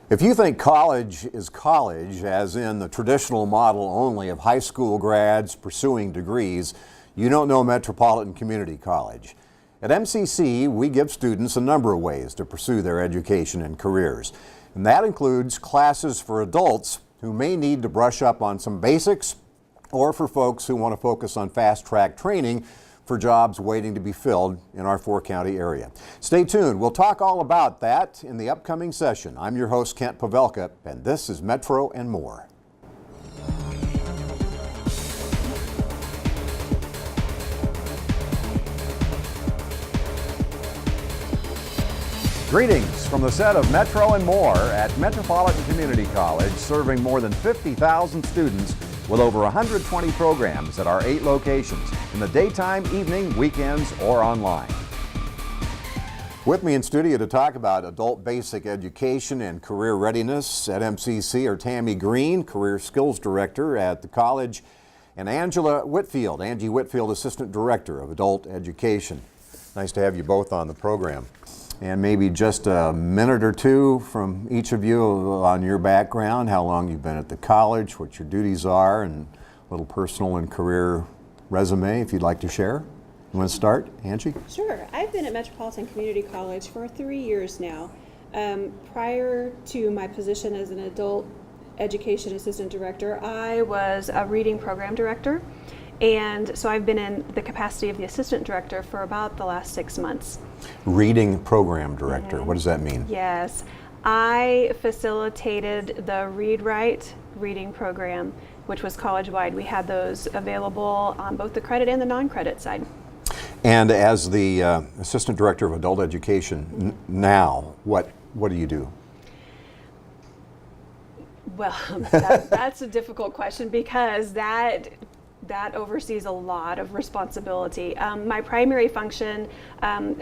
If you think college is college, as in the traditional model only of high school grads pursuing degrees, you don't know Metropolitan Community College. At MCC, we give students a number of ways to pursue their education and careers. And that includes classes for adults who may need to brush up on some basics, or for folks who want to focus on fast-track training for jobs waiting to be filled in our four-county area. Stay tuned. We'll talk all about that in the upcoming session. I'm your host, Kent Pavelka, and this is Metro and More. Greetings from the set of Metro and More at Metropolitan Community College, serving more than 50,000 students with over 120 programs at our 8 locations in the daytime, evening, weekends, or online. With me in studio to talk about adult basic education and career readiness at MCC are Tammy Green, Career Skills Director at the college, and Angela Whitfield, Angie Whitfield, Assistant Director of Adult Education. Nice to have you both on the program. And maybe just a minute or two from each of you on your background, how long you've been at the college, what your duties are, and a little personal and career resume if you'd like to share. You want to start, Angie? Sure. I've been at Metropolitan Community College for 3 years now. Prior to my position as an adult education assistant director, I was a reading program director. And so I've been in the capacity of the assistant director for about the last 6 months. Reading program director, What does that mean? Yes, I facilitated the Read-Write reading program, which was college-wide. We had those available on both the credit and the non-credit side. And as the assistant director of adult education now, what do you do? Well, that's a difficult question because that oversees a lot of responsibility. My primary function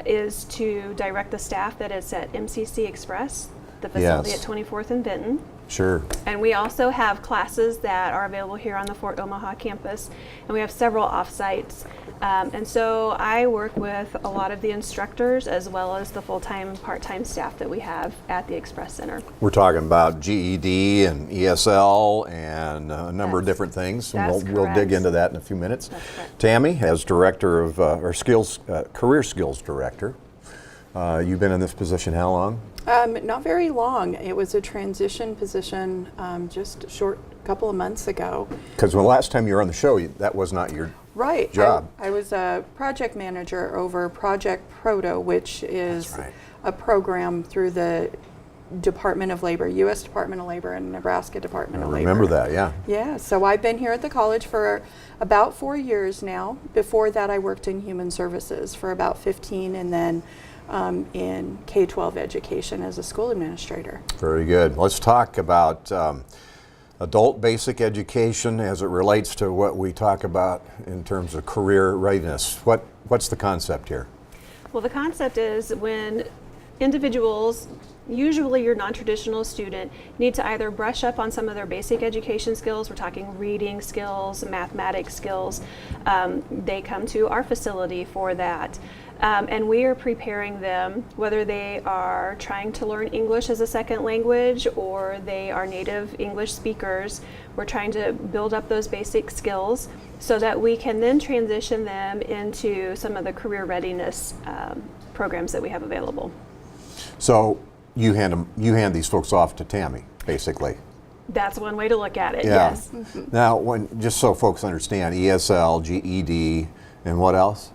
is to direct the staff that is at MCC Express, the facility at 24th and Benton. Sure. And we also have classes that are available here on the Fort Omaha campus, and we have several off-sites. And so I work with a lot of the instructors as well as the full-time, part-time staff that we have at the Express Center. We're talking about GED and ESL and a number of different things. And we'll dig into that in a few minutes. Tammy, as director of, career skills director, you've been in this position how long? Not very long. It was a transition position just a short couple of months ago. Because the last time you were on the show, that was not your job. I was a project manager over Project Proto, which is a program through the Department of Labor, U.S. Department of Labor and Nebraska Department of Labor. I remember that, yeah. Yeah, so I've been here at the college for about 4 years now. Before that, I worked in human services for about 15, and then in K-12 education as a school administrator. Very good. Let's talk about adult basic education as it relates to what we talk about in terms of career readiness. What's the concept here? Well, the concept is when individuals, usually your non-traditional student, need to either brush up on some of their basic education skills. We're talking reading skills, mathematics skills. They come to our facility for that. And we are preparing them, whether they are trying to learn English as a second language or they are native English speakers. We're trying to build up those basic skills so that we can then transition them into some of the career readiness programs that we have available. So you hand these folks off to Tammy, basically. That's one way to look at it, yeah. Yes. Mm-hmm. Now, just so folks understand, ESL, GED, and what else?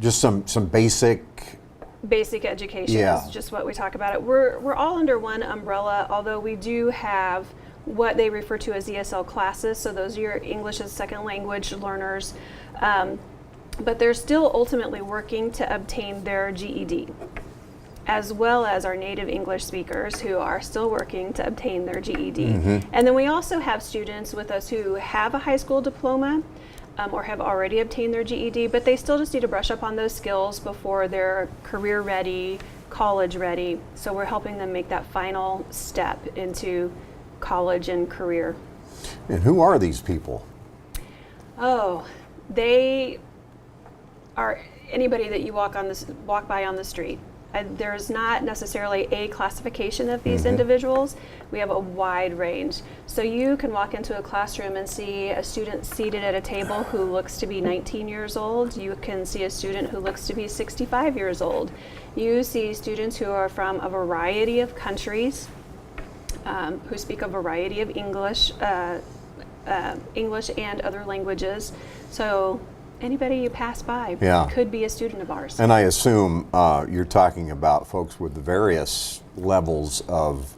Just some basic education is just what we talk about it. We're all under one umbrella, although we do have what they refer to as ESL classes, so those are your English as second language learners, but they're still ultimately working to obtain their GED, as well as our native English speakers who are still working to obtain their GED. Mm-hmm. And then we also have students with us who have a high school diploma or have already obtained their GED, but they still just need to brush up on those skills before they're career ready, college ready. So we're helping them make that final step into college and career. And who are these people? Oh, they are anybody that you walk by on the street. There's not necessarily a classification of these individuals. We have a wide range. So you can walk into a classroom and see a student seated at a table who looks to be 19 years old. You can see a student who looks to be 65 years old. You see students who are from a variety of countries, who speak a variety of English and other languages. So anybody you pass by could be a student of ours. And I assume you're talking about folks with the various levels of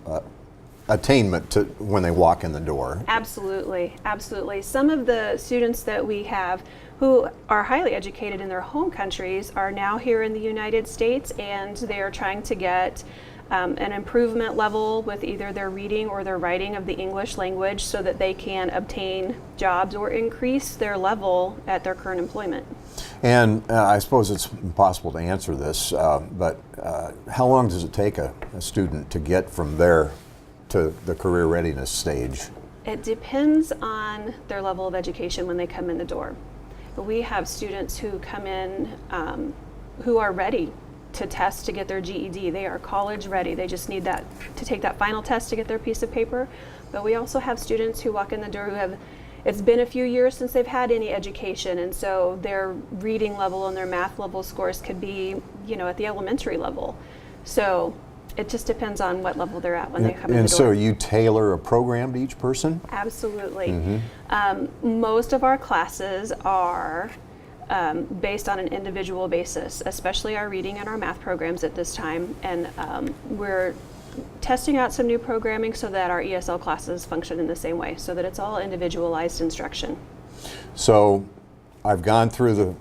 attainment to when they walk in the door. Absolutely, absolutely. Some of the students that we have who are highly educated in their home countries are now here in the United States, and they are trying to get an improvement level with either their reading or their writing of the English language so that they can obtain jobs or increase their level at their current employment. And I suppose it's impossible to answer this, but how long does it take a student to get from there to the career readiness stage? It depends on their level of education when they come in the door. We have students who come in who are ready to test to get their GED. They are college ready. They just need that to take that final test to get their piece of paper. But we also have students who walk in the door who have, it's been a few years since they've had any education, and so their reading level and their math level scores could be, at the elementary level. So it just depends on what level they're at when they come in the door. And so you tailor a program to each person? Absolutely. Most of our classes are based on an individual basis, especially our reading and our math programs at this time. And we're testing out some new programming so that our ESL classes function in the same way, so that it's all individualized instruction. So I've gone through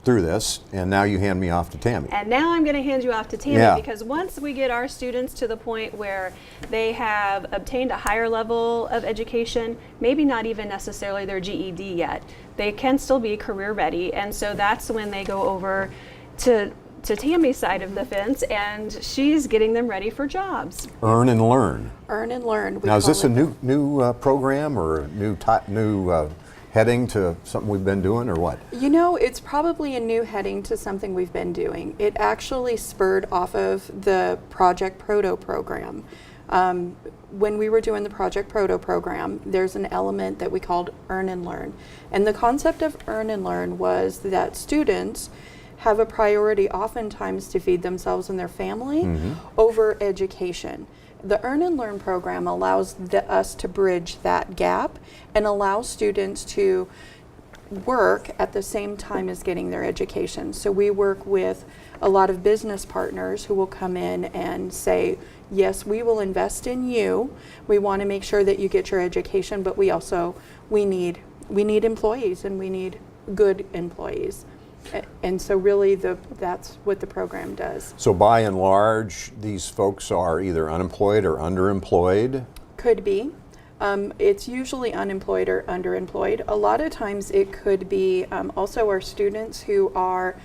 this, and now you hand me off to Tammy. And now I'm going to hand you off to Tammy, because once we get our students to the point where they have obtained a higher level of education, maybe not even necessarily their GED yet, they can still be career ready, and so that's when they go over to Tammy's side of the fence, and she's getting them ready for jobs. Earn and learn. Earn and learn. Now, is this a new program or a new heading to something we've been doing, or what? It's probably a new heading to something we've been doing. It actually spurred off of the Project Proto program. When we were doing the Project Proto program, there's an element that we called Earn and Learn. And the concept of Earn and Learn was that students have a priority oftentimes to feed themselves and their family over education. The Earn and Learn program allows us to bridge that gap and allow students to work at the same time as getting their education. So we work with a lot of business partners who will come in and say, yes, we will invest in you. We want to make sure that you get your education, but we need employees, and we need good employees. And so really that's what the program does. So by and large, these folks are either unemployed or underemployed? Could be. It's usually unemployed or underemployed. A lot of times it could be also our students who are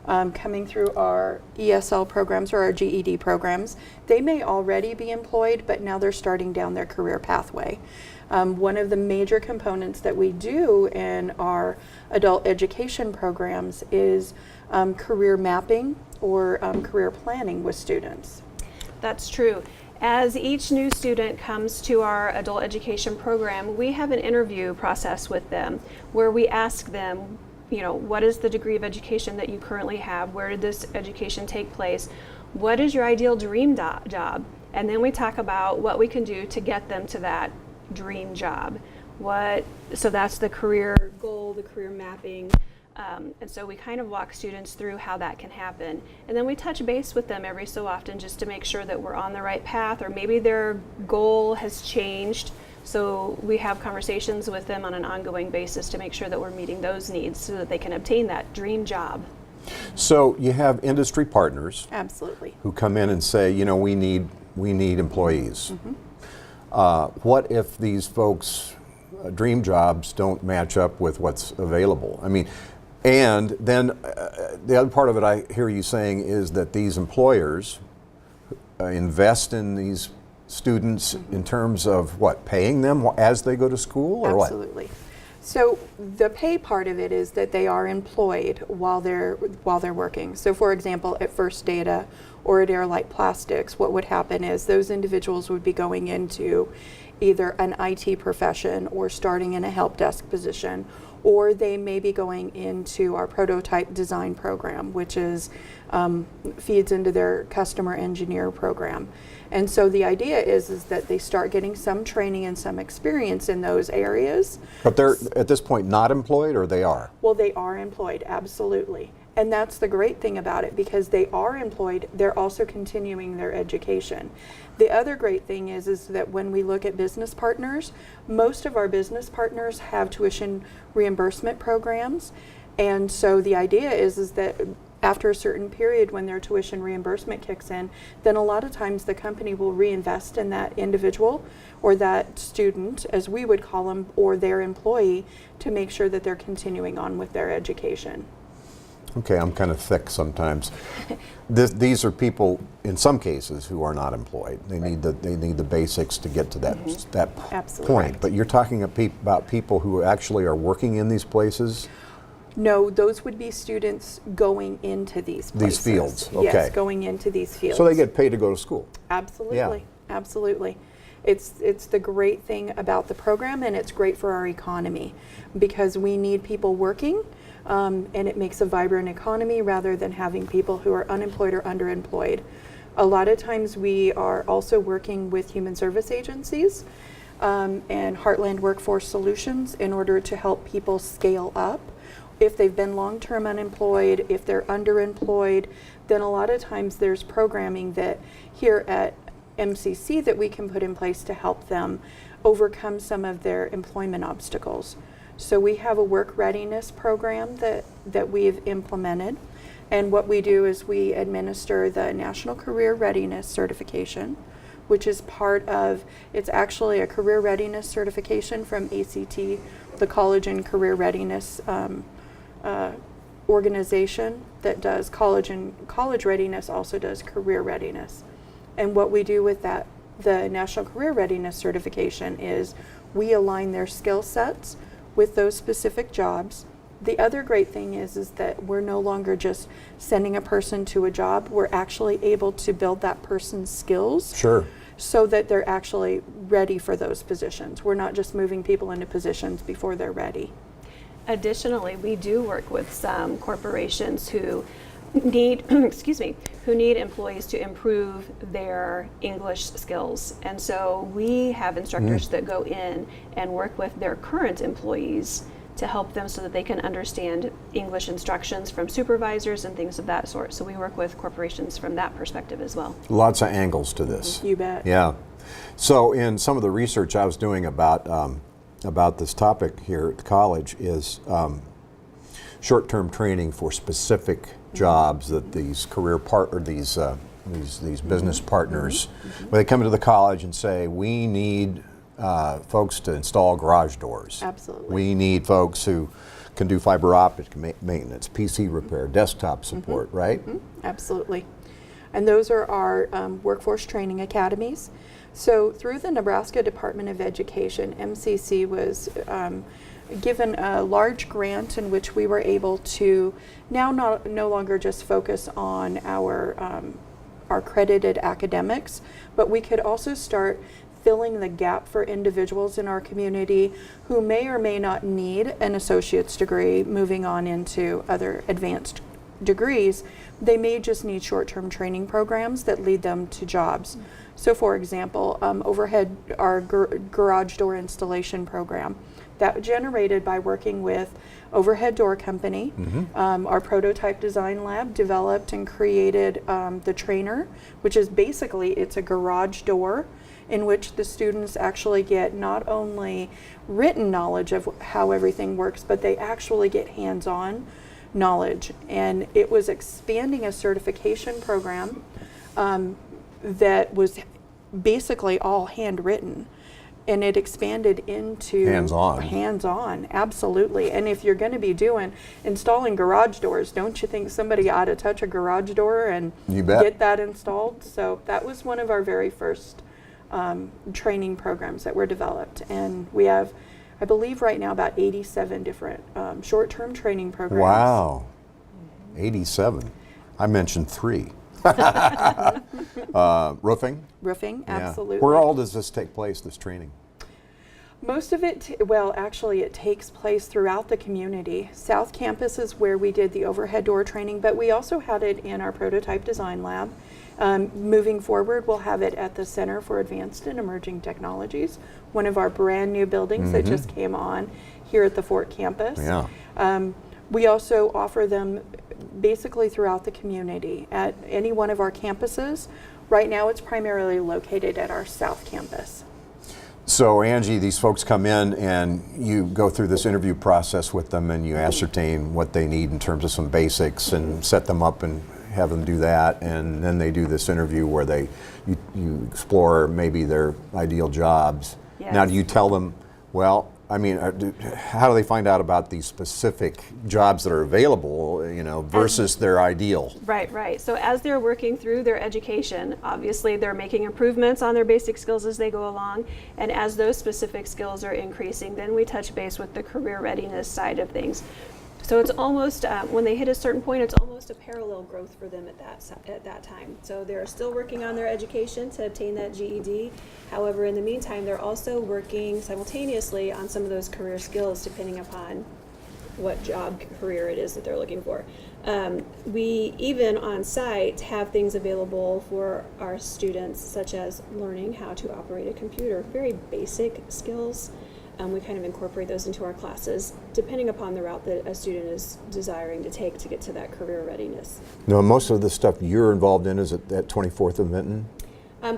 coming through our ESL programs or our GED programs. They may already be employed, but now they're starting down their career pathway. One of the major components that we do in our adult education programs is career mapping or career planning with students. That's true. As each new student comes to our adult education program, we have an interview process with them where we ask them, what is the degree of education that you currently have? Where did this education take place? What is your ideal dream job? And then we talk about what we can do to get them to that dream job. So that's the career goal, the career mapping. And so we kind of walk students through how that can happen. And then we touch base with them every so often just to make sure that we're on the right path, or maybe their goal has changed. So we have conversations with them on an ongoing basis to make sure that we're meeting those needs so that they can obtain that dream job. So you have industry partners. Absolutely. Who come in and say, we need employees. What if these folks' dream jobs don't match up with what's available? And then the other part of it I hear you saying is that these employers invest in these students in terms of what, paying them as they go to school, or Absolutely. So the pay part of it is that they are employed while they're working. So for example, at First Data or at Airlight Plastics, what would happen is those individuals would be going into either an IT profession or starting in a help desk position, or they may be going into our prototype design program, which is feeds into their customer engineer program. And so the idea is that they start getting some training and some experience in those areas. But they're at this point not employed, or they are? Well, they are employed, absolutely. And that's the great thing about it, because they are employed, they're also continuing their education. The other great thing is that when we look at business partners, most of our business partners have tuition reimbursement programs. And so the idea is that after a certain period, when their tuition reimbursement kicks in, then a lot of times the company will reinvest in that individual or that student, as we would call them, or their employee, to make sure that they're continuing on with their education. Okay, I'm kind of thick sometimes. These are people, in some cases, who are not employed. They need the basics to get to that Absolutely. point. But you're talking about people who actually are working in these places? No, those would be students going into these places. These fields, okay. Yes, going into these fields. So they get paid to go to school? Absolutely, Yeah. absolutely. It's the great thing about the program, and it's great for our economy, because we need people working, and it makes a vibrant economy rather than having people who are unemployed or underemployed. A lot of times we are also working with human service agencies and Heartland Workforce Solutions in order to help people scale up. If they've been long-term unemployed, if they're underemployed, then a lot of times there's programming that here at MCC that we can put in place to help them overcome some of their employment obstacles. So we have a work readiness program that we've implemented, and what we do is we administer the National Career Readiness Certification, which is part of, it's actually a career readiness certification from ACT, the College and Career Readiness organization that does college readiness, also does career readiness. And what we do with that, the National Career Readiness Certification, is we align their skill sets with those specific jobs. The other great thing is that we're no longer just sending a person to a job, we're actually able to build that person's skills. Sure. So that they're actually ready for those positions. We're not just moving people into positions before they're ready. Additionally, we do work with some corporations who need, who need employees to improve their English skills. And so we have instructors that go in and work with their current employees to help them so that they can understand English instructions from supervisors and things of that sort. So we work with corporations from that perspective as well. Lots of angles to this. You bet. Yeah. So in some of the research I was doing about this topic here at the college is short-term training for specific jobs that these these business partners, when they come into the college and say, we need folks to install garage doors. Absolutely. We need folks who can do fiber optic maintenance, PC repair, desktop support, right? Absolutely. And those are our workforce training academies. So through the Nebraska Department of Education, MCC was given a large grant in which we were able to now no longer just focus on our accredited academics, but we could also start filling the gap for individuals in our community who may or may not need an associate's degree moving on into other advanced degrees. They may just need short-term training programs that lead them to jobs. So for example, our garage door installation program, that generated by working with Overhead Door Company. Our prototype design lab developed and created the trainer, which is basically, it's a garage door in which the students actually get not only written knowledge of how everything works, but they actually get hands-on knowledge. And it was expanding a certification program that was basically all handwritten, and it expanded into hands-on, absolutely. And if you're going to be installing garage doors, don't you think somebody ought to touch a garage door and get that installed? So that was one of our very first training programs that were developed, and we have I believe right now about 87 different short-term training programs. Wow, 87. I mentioned 3. Roofing? Roofing, Yeah. absolutely. Where all does this take place, this training? Most of it, well, actually it takes place throughout the community. South Campus is where we did the overhead door training, but we also had it in our prototype design lab. Moving forward, we'll have it at the Center for Advanced and Emerging Technologies, one of our brand new buildings that just came on here at the Fort Campus. Yeah. We also offer them basically throughout the community at any one of our campuses. Right now it's primarily located at our South Campus. So Angie, these folks come in and you go through this interview process with them and you ascertain what they need in terms of some basics and set them up and have them do that, and then they do this interview where you explore maybe their ideal jobs. Yes. Now do you tell them, well, I mean, how do they find out about these specific jobs that are available, versus their ideal? Right. So as they're working through their education, obviously they're making improvements on their basic skills as they go along. And as those specific skills are increasing, then we touch base with the career readiness side of things. So it's almost, when they hit a certain point, it's almost a parallel growth for them at that time. So they're still working on their education to obtain that GED. However, in the meantime, they're also working simultaneously on some of those career skills depending upon what job career it is that they're looking for. We even on site have things available for our students, such as learning how to operate a computer, very basic skills. We kind of incorporate those into our classes, depending upon the route that a student is desiring to take to get to that career readiness. Now, most of the stuff you're involved in is at 24th and Vinton?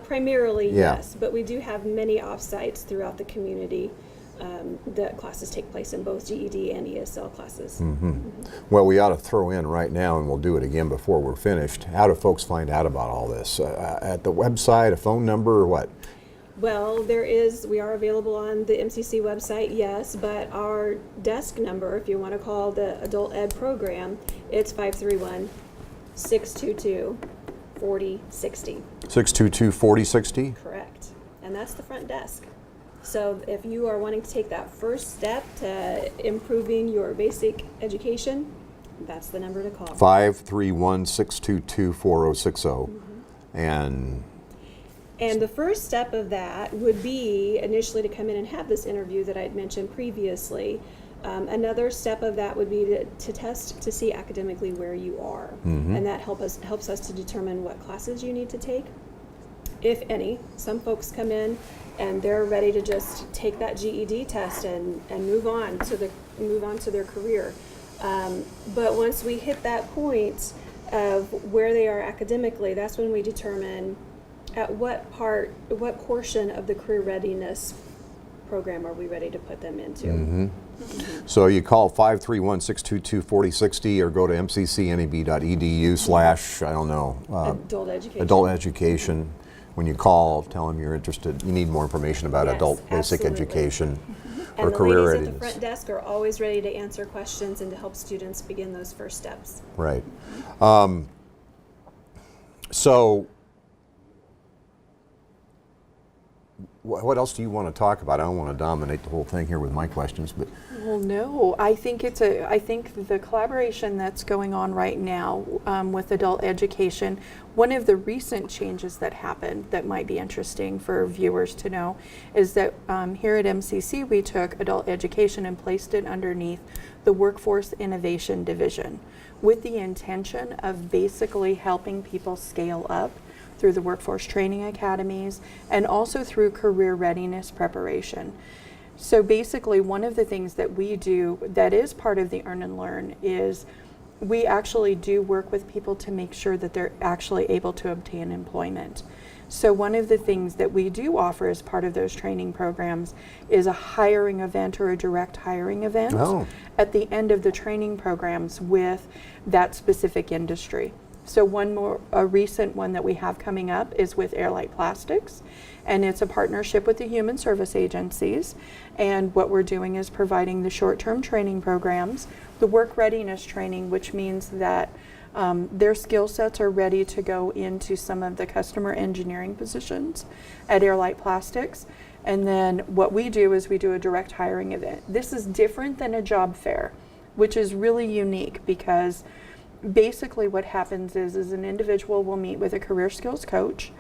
Primarily, Yeah. yes, but we do have many off-sites throughout the community that classes take place in both GED and ESL classes. Well, we ought to throw in right now, and we'll do it again before we're finished. How do folks find out about all this? At the website, a phone number, or what? Well, we are available on the MCC website, yes, but our desk number, if you want to call the adult ed program, it's 531-622-4060. 622-4060? Correct. And that's the front desk. So if you are wanting to take that first step to improving your basic education, that's the number to call. 531-622-4060. And the first step of that would be initially to come in and have this interview that I had mentioned previously. Another step of that would be to test to see academically where you are. And that helps us to determine what classes you need to take, if any. Some folks come in and they're ready to just take that GED test and move on to their career. But once we hit that point of where they are academically, that's when we determine at what portion of the career readiness program are we ready to put them into. So you call 531-622-4060 or go to mccneb.edu/ I don't know, adult education. When you call, tell them you're interested, you need more information about adult basic education or career readiness. And the ladies at the front desk are always ready to answer questions and to help students begin those first steps. Right. So what else do you want to talk about? I don't want to dominate the whole thing here with my questions, but Well, no, I think the collaboration that's going on right now with adult education, one of the recent changes that happened that might be interesting for viewers to know is that here at MCC we took adult education and placed it underneath the Workforce Innovation Division with the intention of basically helping people scale up through the workforce training academies and also through career readiness preparation. So basically one of the things that we do that is part of the Earn and Learn is we actually do work with people to make sure that they're actually able to obtain employment. So one of the things that we do offer as part of those training programs is a hiring event or a direct hiring event at the end of the training programs with that specific industry. So a recent one that we have coming up is with Airlight Plastics, and it's a partnership with the Human Service Agencies. And what we're doing is providing the short-term training programs, the work readiness training, which means that their skill sets are ready to go into some of the customer engineering positions at Airlight Plastics. And then what we do is we do a direct hiring event. This is different than a job fair, which is really unique because basically what happens is an individual will meet with a career skills coach,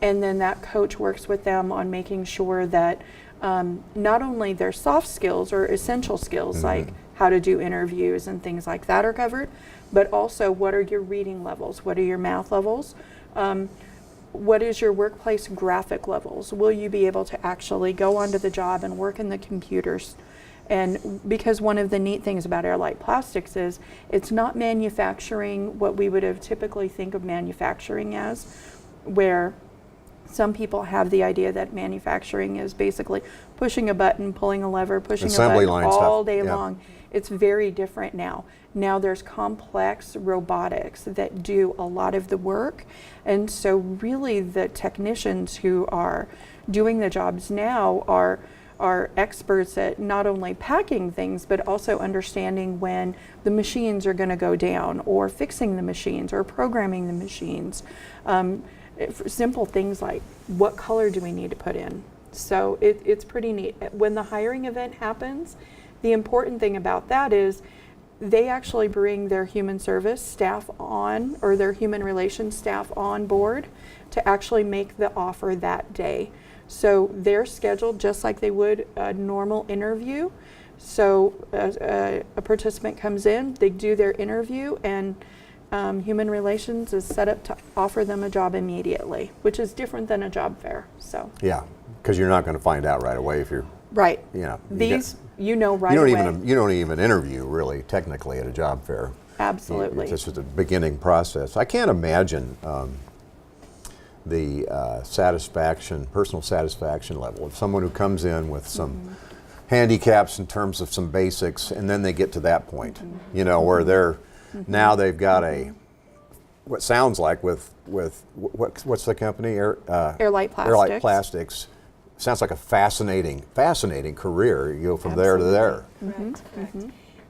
and then that coach works with them on making sure that not only their soft skills or essential skills like how to do interviews and things like that are covered, but also what are your reading levels, what are your math levels, what is your workplace graphic levels? Will you be able to actually go onto the job and work in the computers? And because one of the neat things about Airlight Plastics is it's not manufacturing what we would have typically think of manufacturing as, where some people have the idea that manufacturing is basically pushing a button, pulling a lever, pushing Assembly a button line all stuff. day Yeah. long. It's very different now. Now there's complex robotics that do a lot of the work. And so really the technicians who are doing the jobs now are experts at not only packing things, but also understanding when the machines are going to go down, or fixing the machines, or programming the machines. Simple things like what color do we need to put in. So it's pretty neat. When the hiring event happens, the important thing about that is they actually bring their human service staff on, or their human relations staff on board to actually make the offer that day. So they're scheduled just like they would a normal interview. So a participant comes in, they do their interview, and Human Relations is set up to offer them a job immediately, which is different than a job fair. So Yeah, because you're not going to find out right away if you're, right. you know. These you know right you away. You don't even interview really technically at a job fair. Absolutely. It's just a beginning process. I can't imagine the personal satisfaction level of someone who comes in with some handicaps in terms of some basics, and then they get to that point, you know, where they're now they've got what sounds like with what's the company? Airlight Plastics. Airlight Plastics. Sounds like a fascinating career. You go from there to there. Correct.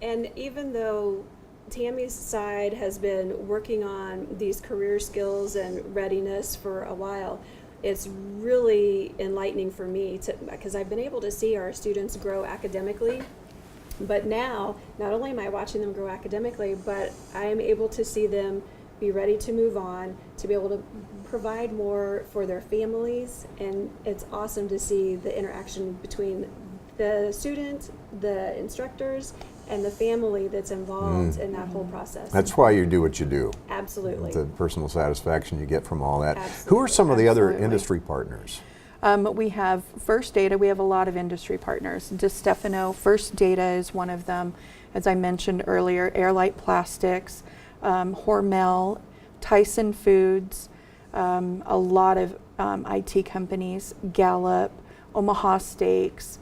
And even though Tammy's side has been working on these career skills and readiness for a while, it's really enlightening for me because I've been able to see our students grow academically. But now, not only am I watching them grow academically, but I am able to see them be ready to move on, to be able to provide more for their families. And it's awesome to see the interaction between the student, the instructors, and the family that's involved in that whole process. That's why you do what you do. Absolutely. The personal satisfaction you get from all that. Absolutely. Who are some of the other Absolutely. industry partners? We have First Data. We have a lot of industry partners. DeStefano, First Data is one of them. As I mentioned earlier, Airlight Plastics, Hormel, Tyson Foods, a lot of IT companies, Gallup, Omaha Steaks,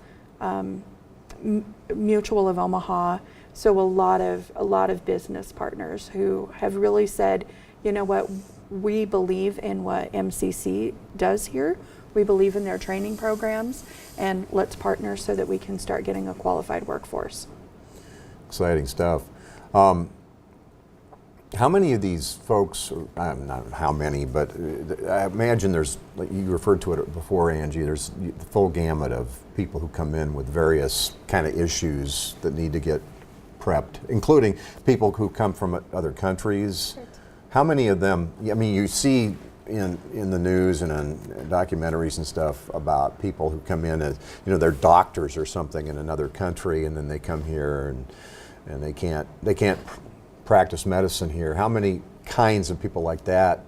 Mutual of Omaha. So a lot of business partners who have really said, you know what, we believe in what MCC does here. We believe in their training programs, and let's partner so that we can start getting a qualified workforce. Exciting stuff. How many of these folks, not how many, but I imagine there's, like you referred to it before, Angie, there's the full gamut of people who come in with various kind of issues that need to get prepped, including people who come from other countries. Correct. How many of them, I mean, you see in the news and in documentaries and stuff about people who come in as, you know, they're doctors or something in another country, and then they come here and they can't practice medicine here. How many kinds of people like that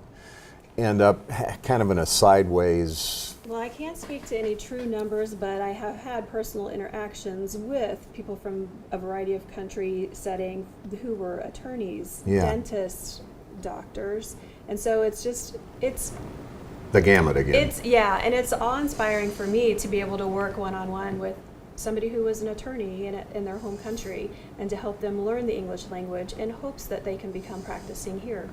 end up kind of in a sideways? Well, I can't speak to any true numbers, but I have had personal interactions with people from a variety of country setting who were attorneys, dentists, doctors. And so it's The gamut again. And it's awe-inspiring for me to be able to work one-on-one with somebody who was an attorney in their home country, and to help them learn the English language in hopes that they can become practicing here.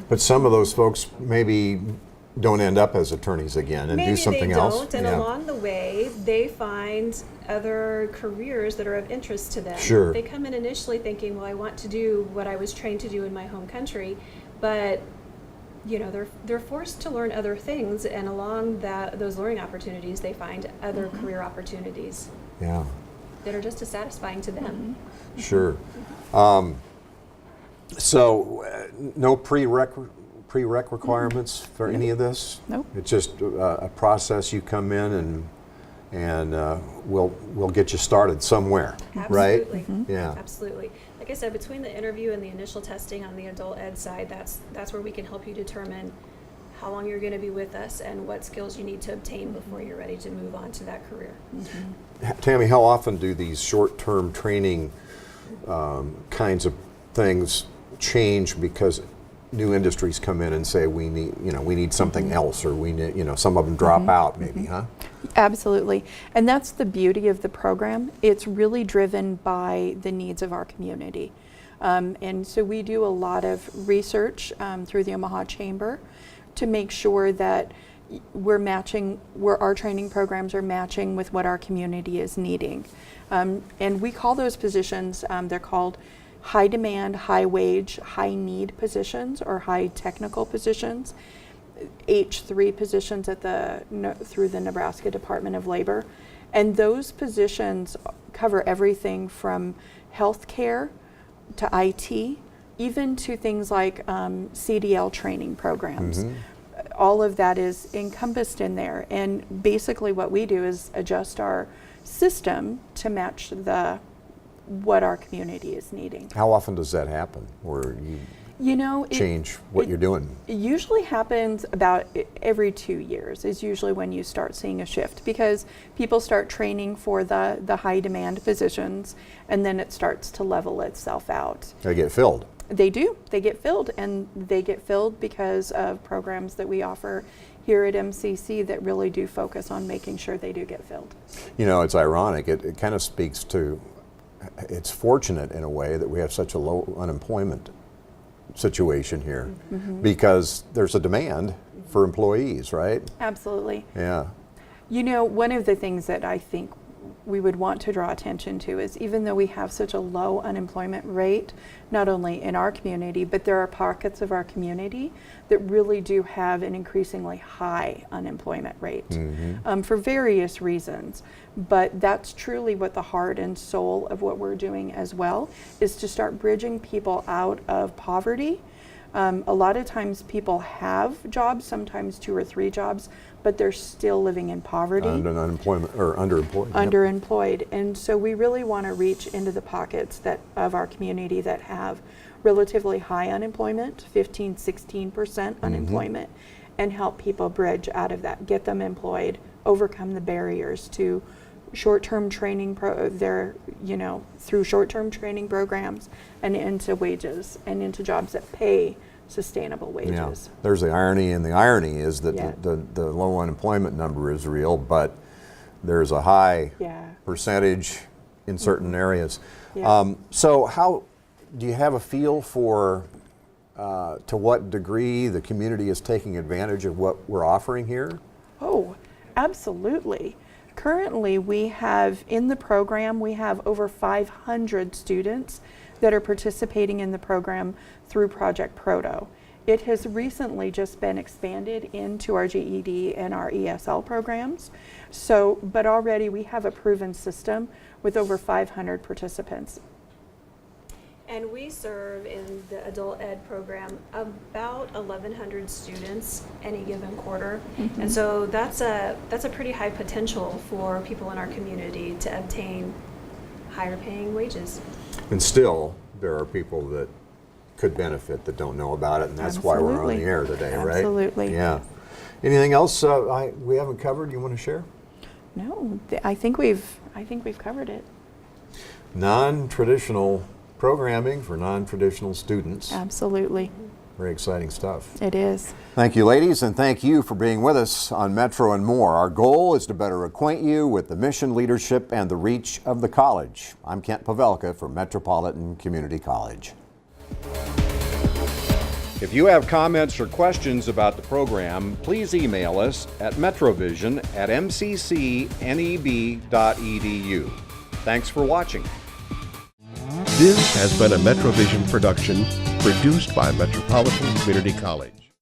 But some of those folks maybe don't end up as attorneys again and do something else. Maybe they don't, and along the way, they find other careers that are of interest to them. Sure. They come in initially thinking, well, I want to do what I was trained to do in my home country, but they're forced to learn other things, and along those learning opportunities, they find other career opportunities. Yeah. That are just as satisfying to them. Sure. So, no prereq requirements for any of this? Nope. It's just a process. You come in and we'll get you started somewhere, right? Absolutely. Yeah. Absolutely. Like I said, between the interview and the initial testing on the adult ed side, that's where we can help you determine how long you're going to be with us and what skills you need to obtain before you're ready to move on to that career. Tammy, how often do these short-term training kinds of things change because new industries come in and say we need something else, or we need, some of them drop out maybe, huh? Absolutely. And that's the beauty of the program. It's really driven by the needs of our community. And so we do a lot of research through the Omaha Chamber to make sure that where our training programs are matching with what our community is needing. And we call those positions, they're called high demand, high wage, high need positions, or high technical positions, H3 positions through the Nebraska Department of Labor. And those positions cover everything from healthcare to IT, even to things like CDL training programs. All of that is encompassed in there. And basically what we do is adjust our system to match what our community is needing. How often does that happen, where you change what you're doing? It usually happens about every 2 years is usually when you start seeing a shift, because people start training for the high demand positions, and then it starts to level itself out. They get filled. They do. They get filled, and they get filled because of programs that we offer here at MCC that really do focus on making sure they do get filled. It's ironic. It kind of speaks to, it's fortunate in a way that we have such a low unemployment situation here, because there's a demand for employees, right? Absolutely. Yeah. One of the things that I think we would want to draw attention to is, even though we have such a low unemployment rate, not only in our community, but there are pockets of our community that really do have an increasingly high unemployment rate for various reasons. But that's truly what the heart and soul of what we're doing as well, is to start bridging people out of poverty. A lot of times people have jobs, sometimes 2 or 3 jobs, but they're still living in poverty. Unemployment, or underemployed. Underemployed. And so we really want to reach into the pockets of our community that have relatively high unemployment, 15-16% unemployment, and help people bridge out of that, get them employed, overcome the barriers to short-term training through short-term training programs and into wages and into jobs that pay sustainable wages. Yeah. There's the irony, and the irony is that the low unemployment number is real, but there's a high percentage in certain areas. Yeah. So how do you have a feel for to what degree the community is taking advantage of what we're offering here? Oh, absolutely. Currently, we have in the program, we have over 500 students that are participating in the program through Project Proto. It has recently just been expanded into our GED and our ESL programs. But already we have a proven system with over 500 participants. And we serve in the adult ed program about 1,100 students any given quarter. And so that's a pretty high potential for people in our community to obtain higher paying wages. And still, there are people that could benefit that don't know about it, and that's why we're on the air today, right? Absolutely. Yeah. Anything else we haven't covered you want to share? No, I think we've covered it. Non-traditional programming for non-traditional students. Absolutely. Very exciting stuff. It is. Thank you, ladies, and thank you for being with us on Metro and More. Our goal is to better acquaint you with the mission, leadership, and the reach of the college. I'm Kent Pavelka from Metropolitan Community College. If you have comments or questions about the program, please email us at metrovision@mccneb.edu. Thanks for watching. This has been a MetroVision production produced by Metropolitan Community College.